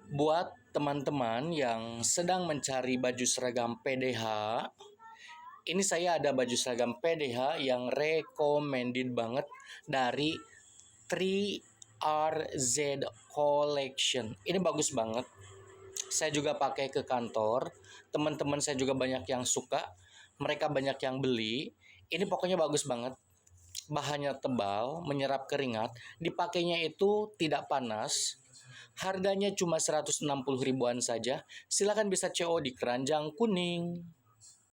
Buat teman-teman yang sedang mencari baju seragam PDH, ini saya ada baju seragam PDH yang recommended banget dari 3RZ Collection. Ini bagus banget. Saya juga pakai ke kantor. Teman-teman saya juga banyak yang suka. Mereka banyak yang beli. Ini pokoknya bagus banget. Bahannya tebal, menyerap keringat, dipakainya itu tidak panas. Harganya cuma 160 ribuan saja. Silakan bisa CO di Keranjang Kuning.